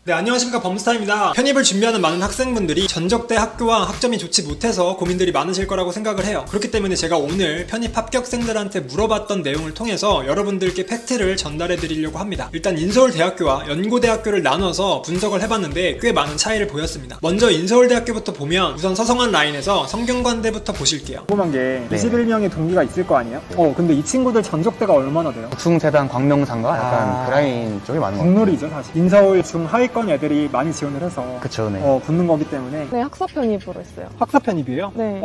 네, 안녕하십니까, 범스타입니다. 편입을 준비하는 많은 학생분들이 전적대 학교와 학점이 좋지 못해서 고민들이 많으실 거라고 생각을 해요. 그렇기 때문에 제가 오늘 편입 합격생들한테 물어봤던 내용을 통해서 여러분들께 팩트를 전달해 드리려고 합니다. 일단 인서울대학교와 연고대학교를 나눠서 분석을 해봤는데 꽤 많은 차이를 보였습니다. 먼저 인서울대학교부터 보면 우선 서성한 라인에서 성균관대부터 보실게요. 궁금한 게 21명의 동기가 있을 거 아니에요? 근데 이 친구들 전적대가 얼마나 돼요? 중재단 광명상가 약간 그 라인 쪽이 많은 것 같아요. 국룰이죠 사실. 인서울 중하위권 애들이 많이 지원을 해서 그쵸, 네. 붙는 거기 때문에. 네, 학사 편입으로 했어요. 학사 편입이에요? 네.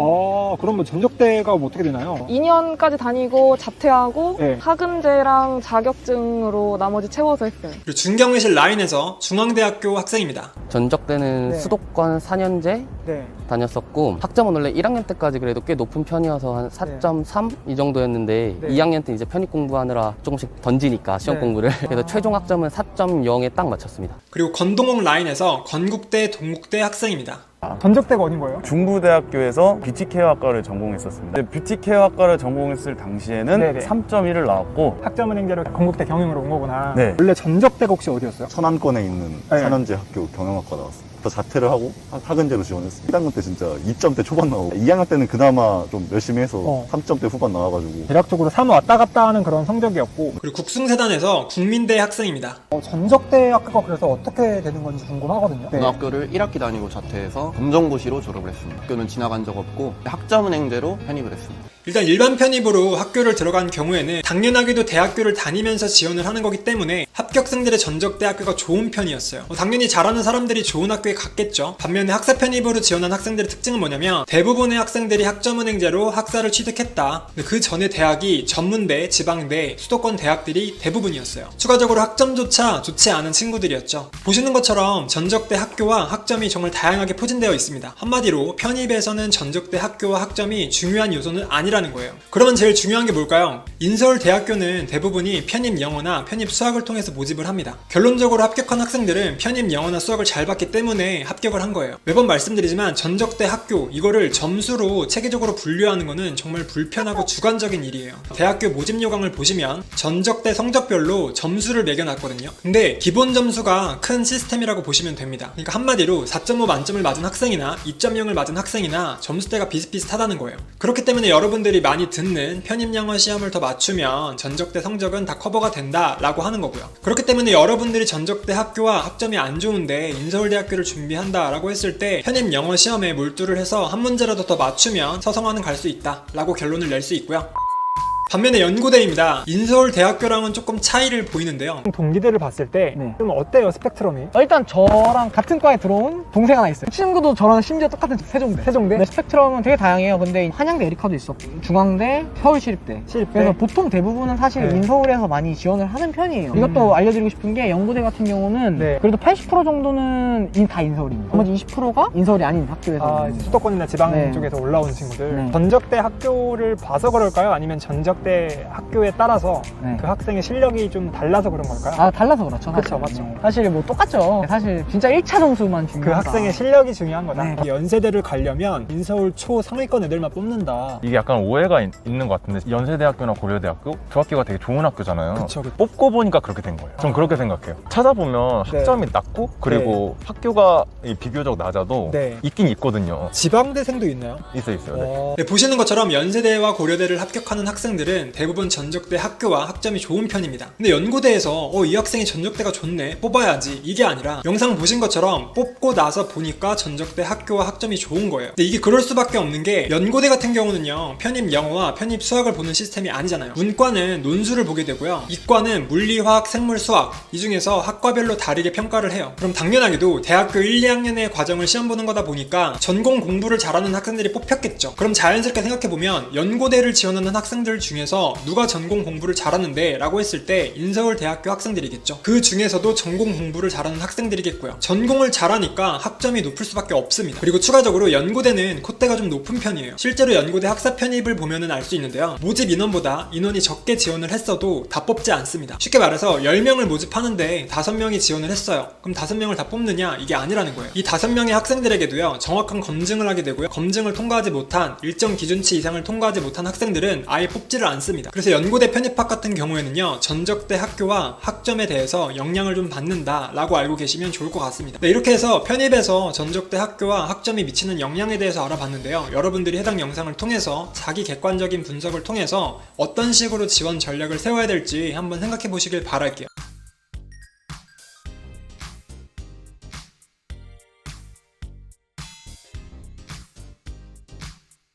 그럼 뭐 전적대가 뭐 어떻게 되나요? 2년까지 다니고 자퇴하고 네. 학은제랑 자격증으로 나머지 채워서 했어요. 그리고 중경외실 라인에서 중앙대학교 학생입니다. 전적대는 네. 수도권 4년제 네. 다녔었고 학점은 원래 1학년 때까지 그래도 꽤 높은 편이어서 한 4.3 이 정도였는데 네. 2학년 때 이제 편입 공부하느라 조금씩 던지니까 시험 네. 공부를 그래서 최종 학점은 4.0에 딱 맞췄습니다. 그리고 건동홍 라인에서 건국대, 동국대 학생입니다. 전적대가 어딘 거예요? 중부대학교에서 뷰티케어학과를 전공했었습니다. 뷰티케어학과를 전공했을 당시에는 네네. 3.1을 나왔고 학점은행제로 건국대 경영으로 온 거구나. 네. 원래 전적대가 혹시 어디였어요? 천안권에 있는 네. 4년제 학교 경영학과 나왔습니다. 더 자퇴를 하고 학은제로 지원했습니다. 1학년 때 진짜 2점대 초반 나오고 2학년 때는 그나마 좀 열심히 해서 3점대 후반 나와가지고 대략적으로 3 왔다 갔다 하는 그런 성적이었고. 그리고 국숭세단에서 국민대 학생입니다. 전적대 학교가 그래서 어떻게 되는 건지 궁금하거든요. 네. 고등학교를 1학기 다니고 자퇴해서 검정고시로 졸업을 했습니다. 학교는 지나간 적 없고 학점은행제로 편입을 했습니다. 일단 일반 편입으로 학교를 들어간 경우에는 당연하게도 대학교를 다니면서 지원을 하는 거기 때문에 합격생들의 전적대 학교가 좋은 편이었어요. 당연히 잘하는 사람들이 좋은 학교에 갔겠죠. 반면에 학사 편입으로 지원한 학생들의 특징은 뭐냐면 대부분의 학생들이 학점은행제로 학사를 취득했다. 근데 그 전에 대학이 전문대, 지방대, 수도권 대학들이 대부분이었어요. 추가적으로 학점조차 좋지 않은 친구들이었죠. 보시는 것처럼 전적대 학교와 학점이 정말 다양하게 포진되어 있습니다. 한마디로 편입에서는 전적대 학교와 학점이 중요한 요소는 아니라는 거예요. 그러면 제일 중요한 게 뭘까요? 인서울대학교는 대부분이 편입 영어나 편입 수학을 통해서 모집을 합니다. 결론적으로 합격한 학생들은 편입 영어나 수학을 잘 봤기 때문에 합격을 한 거예요. 매번 말씀드리지만 전적대 학교 이거를 점수로 체계적으로 분류하는 거는 정말 불편하고 주관적인 일이에요. 대학교 모집 요강을 보시면 전적대 성적별로 점수를 매겨놨거든요. 근데 기본 점수가 큰 시스템이라고 보시면 됩니다. 그러니까 한마디로 4.5 만점을 맞은 학생이나 2.0을 맞은 학생이나 점수대가 비슷비슷하다는 거예요. 그렇기 때문에 여러분들이 많이 듣는 편입 영어 시험을 더 맞추면 전적대 성적은 다 커버가 된다 라고 하는 거고요. 그렇기 때문에 여러분들이 전적대 학교와 학점이 안 좋은데 인서울대학교를 준비한다 라고 했을 때 편입 영어 시험에 몰두를 해서 한 문제라도 더 맞추면 서성화는 갈 수 있다 라고 결론을 낼 수 있고요. 반면에 연고대입니다. 인서울대학교랑은 조금 차이를 보이는데요. 동기들을 봤을 때 좀 어때요, 스펙트럼이? 일단 저랑 같은 과에 들어온 동생 하나 있어요. 친구도 저랑 심지어 똑같은 세종대. 세종대? 네, 스펙트럼은 되게 다양해요. 근데 한양대 에리카도 있었고 중앙대, 서울시립대. 그래서 보통 대부분은 사실 네. 인서울에서 많이 지원을 하는 편이에요. 이것도 알려드리고 싶은 게 연고대 같은 경우는 네. 그래도 80% 정도는 다 인서울입니다. 나머지 20%가 인서울이 아닌 학교에서 수도권이나 지방 네. 쪽에서 올라온 친구들. 네. 전적대 학교를 봐서 그럴까요? 아니면 전적대 학교에 따라서 네. 그 학생의 실력이 좀 달라서 그런 걸까요? 달라서 그렇죠. 사실. 그쵸, 맞죠. 네. 사실 뭐 똑같죠. 사실 진짜 1차 점수만 그 중요하다. 학생의 실력이 중요한 거다. 네. 연세대를 가려면 인서울 초상위권 애들만 뽑는다. 이게 약간 오해가 있는 것 같은데 연세대학교나 고려대학교 두 학교가 되게 좋은 학교잖아요. 그쵸. 뽑고 보니까 그렇게 된 거예요. 전 그렇게 생각해요. 찾아보면 네. 학점이 낮고 그리고 학교가 비교적 낮아도 네. 있긴 있거든요. 지방대생도 있나요? 있어요. 네. 네, 보시는 것처럼 연세대와 고려대를 합격하는 학생들은 대부분 전적대 학교와 학점이 좋은 편입니다. 근데 연고대에서 이 학생이 전적대가 좋네, 뽑아야지, 이게 아니라 영상 보신 것처럼 뽑고 나서 보니까 전적대 학교와 학점이 좋은 거예요. 근데 이게 그럴 수밖에 없는 게 연고대 같은 경우는요, 편입 영어와 편입 수학을 보는 시스템이 아니잖아요. 문과는 논술을 보게 되고요, 이과는 물리, 화학, 생물, 수학, 이 중에서 학과별로 다르게 평가를 해요. 그럼 당연하게도 대학교 1, 2학년의 과정을 시험 보는 거다 보니까 전공 공부를 잘하는 학생들이 뽑혔겠죠. 그럼 자연스럽게 생각해보면 연고대를 지원하는 학생들 중에서 누가 전공 공부를 잘하는데 라고 했을 때 인서울대학교 학생들이겠죠. 그 중에서도 전공 공부를 잘하는 학생들이겠고요. 전공을 잘하니까 학점이 높을 수밖에 없습니다. 그리고 추가적으로 연고대는 콧대가 좀 높은 편이에요. 실제로 연고대 학사 편입을 보면은 알 수 있는데요, 모집 인원보다 인원이 적게 지원을 했어도 다 뽑지 않습니다. 쉽게 말해서 10명을 모집하는데 5명이 지원을 했어요. 그럼 5명을 다 뽑느냐? 이게 아니라는 거예요. 이 5명의 학생들에게도요, 정확한 검증을 하게 되고요, 검증을 통과하지 못한 일정 기준치 이상을 통과하지 못한 학생들은 아예 뽑지를 안 씁니다. 그래서 연고대 편입학 같은 경우에는요, 전적대 학교와 학점에 대해서 영향을 좀 받는다 라고 알고 계시면 좋을 것 같습니다. 네, 이렇게 해서 편입에서 전적대 학교와 학점이 미치는 영향에 대해서 알아봤는데요. 여러분들이 해당 영상을 통해서 자기 객관적인 분석을 통해서 어떤 식으로 지원 전략을 세워야 될지 한번 생각해 보시길 바랄게요.